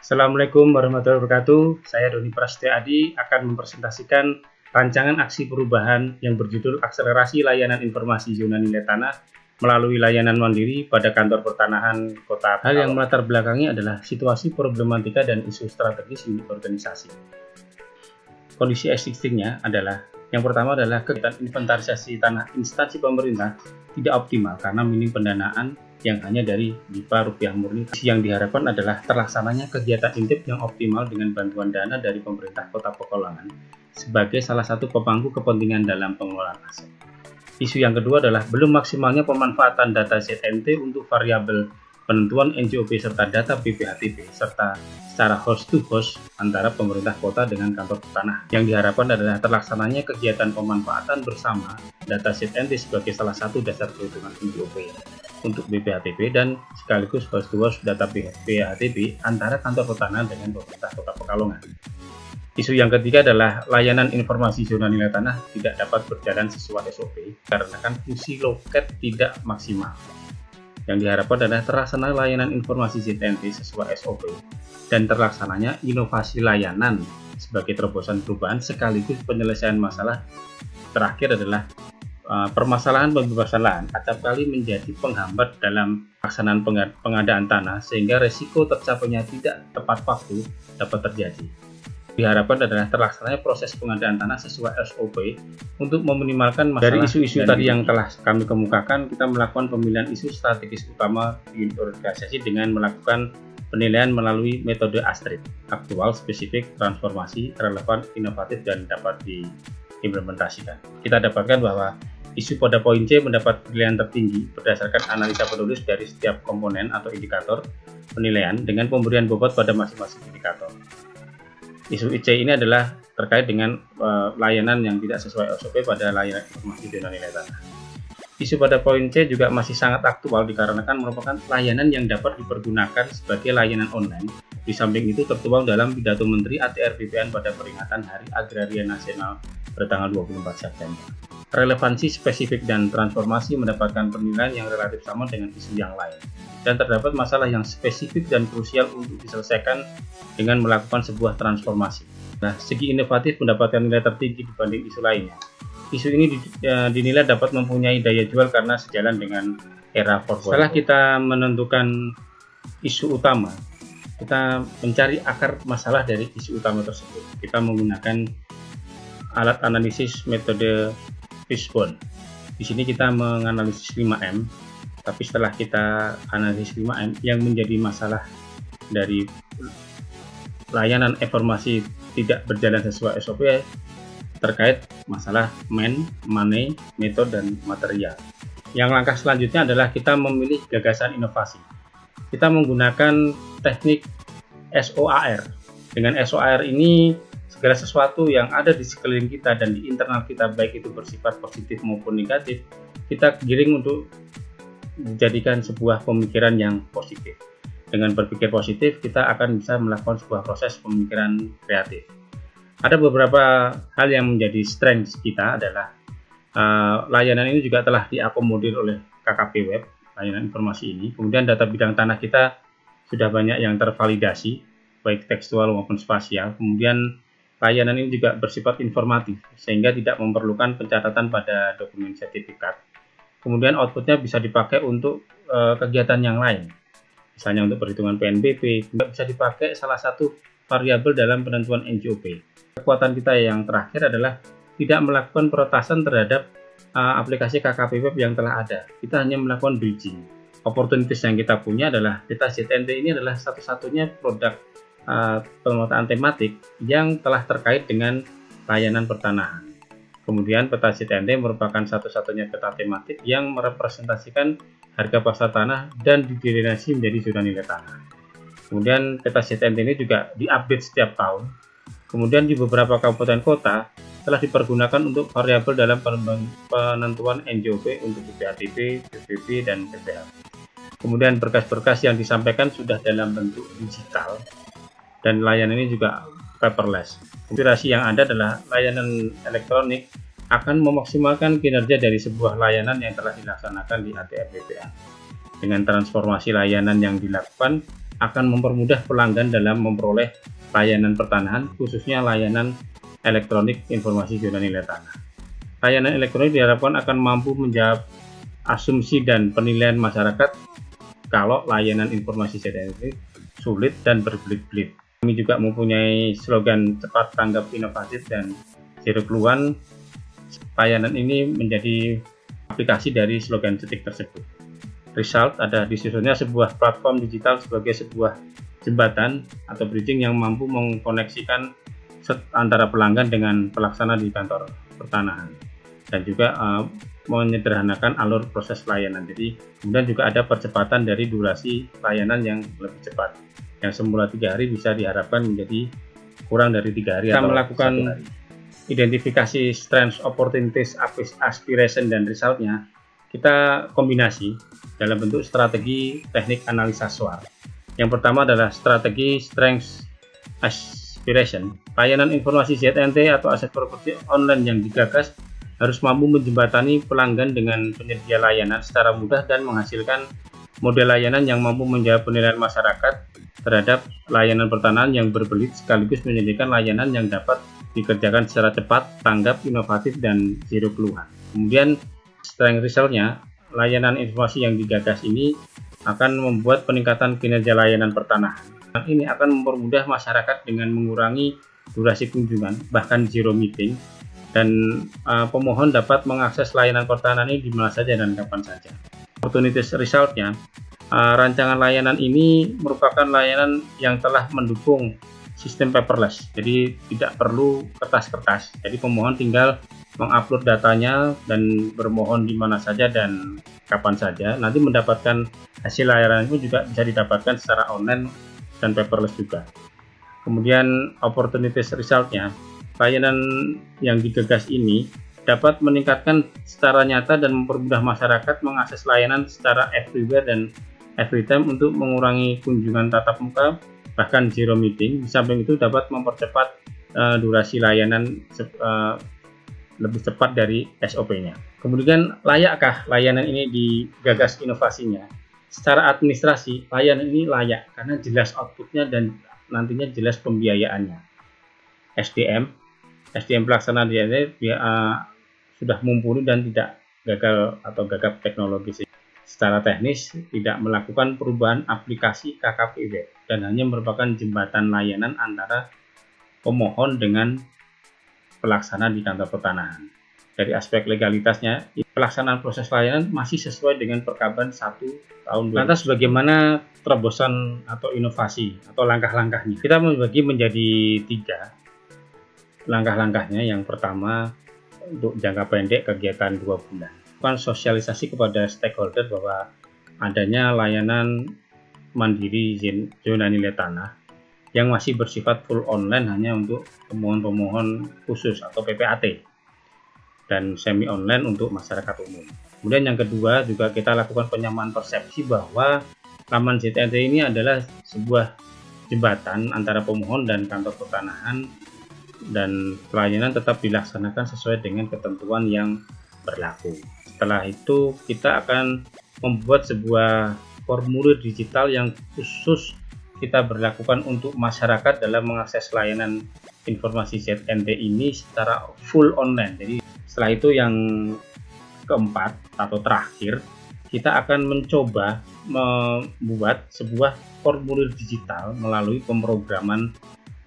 Assalamualaikum warahmatullahi wabarakatuh. Saya Doni Prasetya Adi akan mempresentasikan rancangan aksi perubahan yang berjudul Akselerasi Layanan Informasi Zona Nilai Tanah melalui layanan mandiri pada kantor pertanahan Kota. Hal yang melatar belakangi adalah situasi problematika dan isu strategis unit organisasi. Kondisi existingnya adalah yang pertama adalah kegiatan inventarisasi tanah instansi pemerintah tidak optimal karena minim pendanaan yang hanya dari DIPA rupiah murni. Yang diharapkan adalah terlaksananya kegiatan intip yang optimal dengan bantuan dana dari pemerintah Kota Pekalongan sebagai salah satu pemangku kepentingan dalam pengelolaan aset. Isu yang kedua adalah belum maksimalnya pemanfaatan data ZNT untuk variabel penentuan NJOP serta data BPHTB serta secara host to host antara pemerintah kota dengan kantor tanah. Yang diharapkan adalah terlaksananya kegiatan pemanfaatan bersama data ZNT sebagai salah satu dasar perhitungan NJOP untuk BPHTB dan sekaligus host to host data BPHTB antara kantor pertanahan dengan pemerintah Kota Pekalongan. Isu yang ketiga adalah layanan informasi zona nilai tanah tidak dapat berjalan sesuai SOP karena fungsi loket tidak maksimal. Yang diharapkan adalah terlaksana layanan informasi ZNT sesuai SOP dan terlaksananya inovasi layanan sebagai terobosan perubahan sekaligus penyelesaian masalah. Terakhir adalah permasalahan pembebasan lahan acap kali menjadi penghambat dalam pelaksanaan pengadaan tanah sehingga resiko tercapainya tidak tepat waktu dapat terjadi. Diharapkan adalah terlaksananya proses pengadaan tanah sesuai SOP untuk meminimalkan masalah. Dari isu-isu tadi yang telah kami kemukakan, kita melakukan pemilihan isu strategis utama di organisasi dengan melakukan penilaian melalui metode ASTRID, aktual, spesifik, transformasi, relevan, inovatif, dan dapat diimplementasikan. Kita dapatkan bahwa isu pada poin C mendapat penilaian tertinggi berdasarkan analisa penulis dari setiap komponen atau indikator penilaian dengan pemberian bobot pada masing-masing indikator. Isu IC ini adalah terkait dengan layanan yang tidak sesuai SOP pada layanan informasi zona nilai tanah. Isu pada poin C juga masih sangat aktual dikarenakan merupakan layanan yang dapat dipergunakan sebagai layanan online. Di samping itu tertuang dalam pidato Menteri ATR BPN pada peringatan Hari Agraria Nasional pada tanggal 24 September. Relevansi spesifik dan transformasi mendapatkan penilaian yang relatif sama dengan isu yang lain. Dan terdapat masalah yang spesifik dan krusial untuk diselesaikan dengan melakukan sebuah transformasi. Nah, segi inovatif mendapatkan nilai tertinggi dibanding isu lainnya. Isu ini dinilai dapat mempunyai daya jual karena sejalan dengan era 4.0. Setelah kita menentukan isu utama, kita mencari akar masalah dari isu utama tersebut. Kita menggunakan alat analisis metode Fishbone. Di sini kita menganalisis 5M. Tapi setelah kita analisis 5M, yang menjadi masalah dari layanan informasi tidak berjalan sesuai SOP terkait masalah money, metode, dan material. Yang langkah selanjutnya adalah kita memilih gagasan inovasi. Kita menggunakan teknik SOAR. Dengan SOAR ini, segala sesuatu yang ada di sekeliling kita dan di internal kita, baik itu bersifat positif maupun negatif, kita giring untuk dijadikan sebuah pemikiran yang positif. Dengan berpikir positif, kita akan bisa melakukan sebuah proses pemikiran kreatif. Ada beberapa hal yang menjadi strength kita adalah layanan ini juga telah diakomodir oleh KKP Web, layanan informasi ini. Kemudian data bidang tanah kita sudah banyak yang tervalidasi, baik tekstual maupun spasial. Kemudian layanan ini juga bersifat informatif, sehingga tidak memerlukan pencatatan pada dokumen sertifikat. Kemudian outputnya bisa dipakai untuk kegiatan yang lain, misalnya untuk perhitungan PNBP, bisa dipakai salah satu variabel dalam penentuan NJOP. Kekuatan kita yang terakhir adalah tidak melakukan peretasan terhadap aplikasi KKP Web yang telah ada. Kita hanya melakukan bridging. Opportunities yang kita punya adalah data ZNT ini adalah satu-satunya produk pemetaan tematik yang telah terkait dengan layanan pertanahan. Kemudian peta ZNT merupakan satu-satunya peta tematik yang merepresentasikan harga pasar tanah dan diderinasi menjadi zona nilai tanah. Kemudian peta ZNT ini juga diupdate setiap tahun. Kemudian di beberapa kabupaten kota telah dipergunakan untuk variabel dalam penentuan NJOP untuk BPHTB, PPB, dan PPH. Kemudian berkas-berkas yang disampaikan sudah dalam bentuk digital dan layanan ini juga paperless. Inspirasi yang ada adalah layanan elektronik akan memaksimalkan kinerja dari sebuah layanan yang telah dilaksanakan di ATR BPN. Dengan transformasi layanan yang dilakukan, akan mempermudah pelanggan dalam memperoleh layanan pertanahan, khususnya layanan elektronik informasi zona nilai tanah. Layanan elektronik diharapkan akan mampu menjawab asumsi dan penilaian masyarakat kalau layanan informasi ZNT sulit dan berbelit-belit. Kami juga mempunyai slogan cepat, tanggap, inovatif, dan zero keluhan. Layanan ini menjadi aplikasi dari slogan cetik tersebut. Result ada disusunnya sebuah platform digital sebagai sebuah jembatan atau bridging yang mampu mengkoneksikan antara pelanggan dengan pelaksana di kantor pertanahan, dan juga menyederhanakan alur proses layanan. Jadi kemudian juga ada percepatan dari durasi layanan yang lebih cepat, yang semula 3 hari bisa diharapkan menjadi kurang dari 3 hari. Kita atau melakukan 1 hari. Identifikasi strengths, opportunities, aspiration, dan resultnya kita kombinasi dalam bentuk strategi teknik analisa SWOT. Yang pertama adalah strategi strengths aspiration. Layanan informasi ZNT atau aset properti online yang digagas harus mampu menjembatani pelanggan dengan penyedia layanan secara mudah dan menghasilkan model layanan yang mampu menjawab penilaian masyarakat terhadap layanan pertanahan yang berbelit, sekaligus menyediakan layanan yang dapat dikerjakan secara cepat, tanggap, inovatif, dan zero keluhan. Kemudian strength resultnya, layanan informasi yang digagas ini akan membuat peningkatan kinerja layanan pertanahan. Ini akan mempermudah masyarakat dengan mengurangi durasi kunjungan, bahkan zero meeting, dan pemohon dapat mengakses layanan pertanahan ini di mana saja dan kapan saja. Opportunities resultnya, rancangan layanan ini merupakan layanan yang telah mendukung sistem paperless, jadi tidak perlu kertas-kertas. Jadi pemohon tinggal mengupload datanya dan bermohon di mana saja dan kapan saja. Nanti mendapatkan hasil layanan itu juga bisa didapatkan secara online dan paperless juga. Kemudian opportunities resultnya, layanan yang digagas ini dapat meningkatkan secara nyata dan mempermudah masyarakat mengakses layanan secara everywhere dan every time untuk mengurangi kunjungan tatap muka, bahkan zero meeting. Di samping itu dapat mempercepat durasi layanan lebih cepat dari SOP-nya. Kemudian layakkah layanan ini digagas inovasinya? Secara administrasi, layanan ini layak karena jelas outputnya dan nantinya jelas pembiayaannya. SDM pelaksana DNT sudah mumpuni dan tidak gagal atau gagap teknologi. Secara teknis tidak melakukan perubahan aplikasi KKP web dan hanya merupakan jembatan layanan antara pemohon dengan pelaksana di kantor pertanahan. Dari aspek legalitasnya, pelaksanaan proses layanan masih sesuai dengan Perkaban 1 tahun 2000. Lantas bagaimana terobosan atau inovasi atau langkah-langkahnya? Kita membagi menjadi 3 langkah-langkahnya. Yang pertama, untuk jangka pendek kegiatan 2 bulan. Sosialisasi kepada stakeholder bahwa adanya layanan mandiri zona nilai tanah yang masih bersifat full online hanya untuk pemohon-pemohon khusus atau PPAT dan semi online untuk masyarakat umum. Kemudian yang kedua juga kita lakukan penyamaan persepsi bahwa laman ZNT ini adalah sebuah jembatan antara pemohon dan kantor pertanahan, dan pelayanan tetap dilaksanakan sesuai dengan ketentuan yang berlaku. Setelah itu kita akan membuat sebuah formulir digital yang khusus kita berlakukan untuk masyarakat dalam mengakses layanan informasi ZNT ini secara full online. Jadi setelah itu yang keempat atau terakhir, kita akan mencoba membuat sebuah formulir digital melalui pemrograman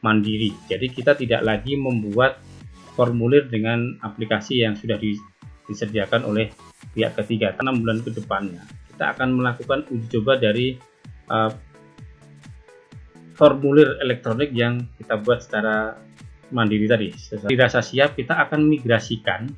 mandiri. Jadi kita tidak lagi membuat formulir dengan aplikasi yang sudah disediakan oleh pihak ketiga. 6 bulan ke depannya kita akan melakukan uji coba dari formulir elektronik yang kita buat secara mandiri tadi. Dirasa siap, kita akan migrasikan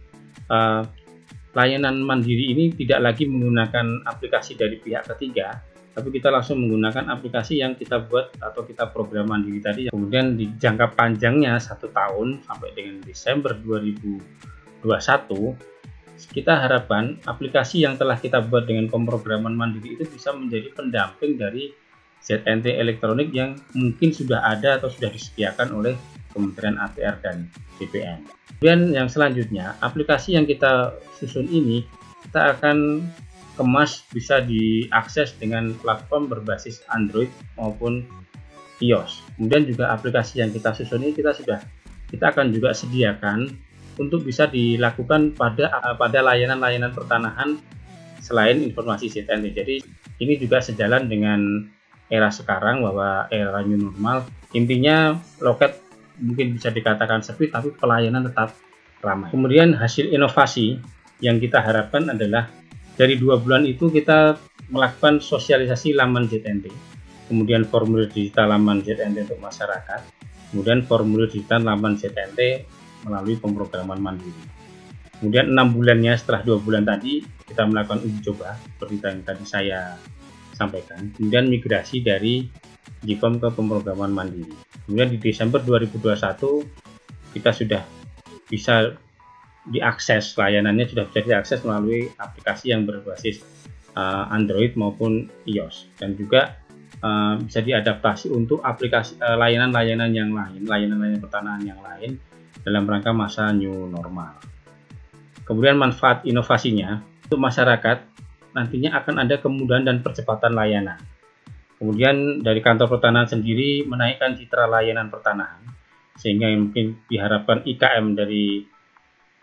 layanan mandiri ini tidak lagi menggunakan aplikasi dari pihak ketiga, tapi kita langsung menggunakan aplikasi yang kita buat atau kita program mandiri tadi. Kemudian di jangka panjangnya 1 tahun sampai dengan Desember 2021, kita harapkan aplikasi yang telah kita buat dengan pemrograman mandiri itu bisa menjadi pendamping dari ZNT elektronik yang mungkin sudah ada atau sudah disediakan oleh Kementerian ATR dan BPN. Kemudian yang selanjutnya, aplikasi yang kita susun ini kita akan kemas bisa diakses dengan platform berbasis Android maupun iOS. Kemudian juga aplikasi yang kita susun ini kita akan juga sediakan untuk bisa dilakukan pada layanan-layanan pertanahan selain informasi ZNT. Jadi ini juga sejalan dengan era sekarang, bahwa era new normal. Intinya loket mungkin bisa dikatakan sepi, tapi pelayanan tetap ramai. Kemudian hasil inovasi yang kita harapkan adalah dari 2 bulan itu kita melakukan sosialisasi laman ZNT, kemudian formulir digital laman ZNT untuk masyarakat, kemudian formulir digital laman ZNT melalui pemrograman mandiri. Kemudian 6 bulannya, setelah 2 bulan tadi kita melakukan uji coba seperti yang tadi saya sampaikan, kemudian migrasi dari JIPOM ke pemrograman mandiri. Kemudian di Desember 2021 kita sudah bisa diakses, layanannya sudah bisa diakses melalui aplikasi yang berbasis Android maupun iOS, dan juga bisa diadaptasi untuk aplikasi layanan-layanan yang lain, layanan-layanan pertanahan yang lain dalam rangka masa new normal. Kemudian manfaat inovasinya untuk masyarakat, nantinya akan ada kemudahan dan percepatan layanan. Kemudian dari kantor pertanahan sendiri menaikkan citra layanan pertanahan, sehingga mungkin diharapkan IKM dari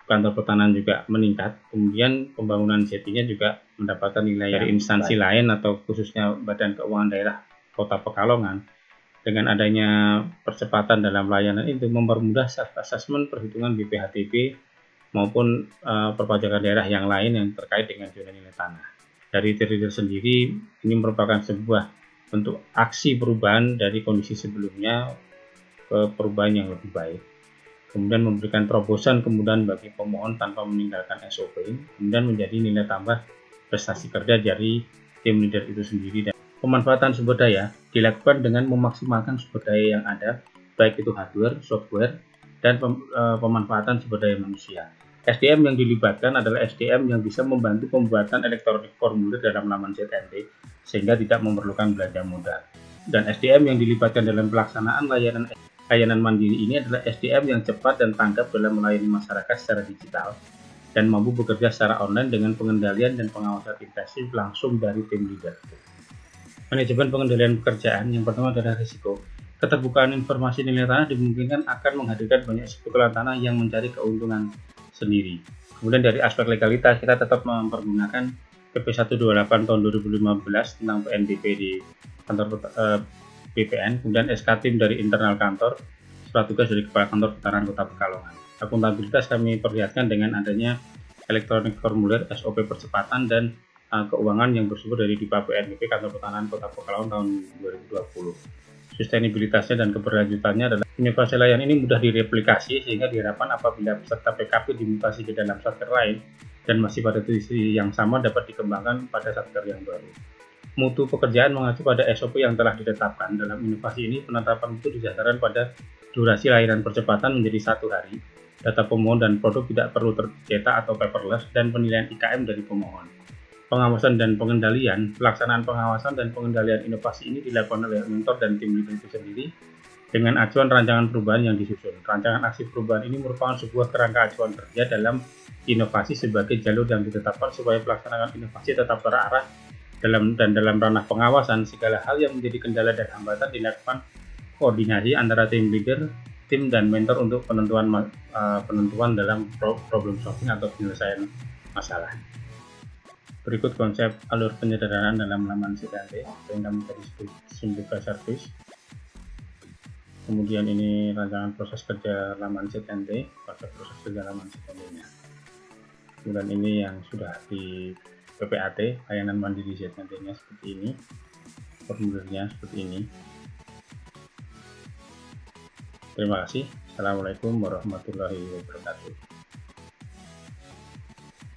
kantor pertanahan juga meningkat. Kemudian pembangunan JT-nya juga mendapatkan nilai dari instansi lain atau khususnya Badan Keuangan Daerah Kota Pekalongan. Dengan adanya percepatan dalam layanan itu mempermudah self-assessment perhitungan BPHTB maupun perpajakan daerah yang lain yang terkait dengan zona nilai tanah. Dari trader sendiri, ini merupakan sebuah bentuk aksi perubahan dari kondisi sebelumnya ke perubahan yang lebih baik. Kemudian memberikan terobosan kemudahan bagi pemohon tanpa meninggalkan SOP, kemudian menjadi nilai tambah prestasi kerja dari tim leader itu sendiri. Dan pemanfaatan sumber daya dilakukan dengan memaksimalkan sumber daya yang ada, baik itu hardware, software, dan pemanfaatan sumber daya manusia. SDM yang dilibatkan adalah SDM yang bisa membantu pembuatan elektronik formulir dalam laman ZNT, sehingga tidak memerlukan belanja modal. Dan SDM yang dilibatkan dalam pelaksanaan layanan mandiri ini adalah SDM yang cepat dan tanggap dalam melayani masyarakat secara digital dan mampu bekerja secara online dengan pengendalian dan pengawasan intensif langsung dari tim leader. Manajemen pengendalian pekerjaan yang pertama adalah risiko. Keterbukaan informasi nilai tanah dimungkinkan akan menghadirkan banyak spekulan tanah yang mencari keuntungan sendiri. Kemudian dari aspek legalitas, kita tetap mempergunakan PP 128 tahun 2015 tentang PNBP di kantor BPN, kemudian SK tim dari internal kantor, surat tugas dari Kepala Kantor Pertanahan Kota Pekalongan. Akuntabilitas kami perlihatkan dengan adanya elektronik formulir, SOP percepatan, dan keuangan yang bersumber dari DIPA PNBP Kantor Pertanahan Kota Pekalongan tahun 2020. Sustainabilitasnya dan keberlanjutannya adalah inovasi layanan ini mudah direplikasi, sehingga diharapkan apabila peserta PKP dimutasi ke dalam satker lain dan masih pada tujuan yang sama dapat dikembangkan pada satker yang baru. Mutu pekerjaan mengacu pada SOP yang telah ditetapkan. Dalam inovasi ini, penetapan mutu didasarkan pada durasi layanan percepatan menjadi 1 hari, data pemohon dan produk tidak perlu tercetak atau paperless, dan penilaian IKM dari pemohon. Pengawasan dan pengendalian, pelaksanaan pengawasan dan pengendalian inovasi ini dilakukan oleh mentor dan tim leader itu sendiri dengan acuan rancangan perubahan yang disusun. Rancangan aksi perubahan ini merupakan sebuah kerangka acuan kerja dalam inovasi sebagai jalur yang ditetapkan supaya pelaksanaan inovasi tetap terarah dalam ranah pengawasan. Segala hal yang menjadi kendala dan hambatan dilakukan koordinasi antara tim leader, tim dan mentor untuk penentuan dalam problem solving atau penyelesaian masalah. Berikut konsep alur penyederhanaan dalam laman ZNT yang kami tadi sebut simplified service. Kemudian ini rancangan proses kerja laman ZNT, proses kerja laman ZNT-nya. Kemudian ini yang sudah di PPAT, layanan mandiri ZNT-nya seperti ini, formulirnya seperti ini. Terima kasih. Assalamualaikum warahmatullahi wabarakatuh.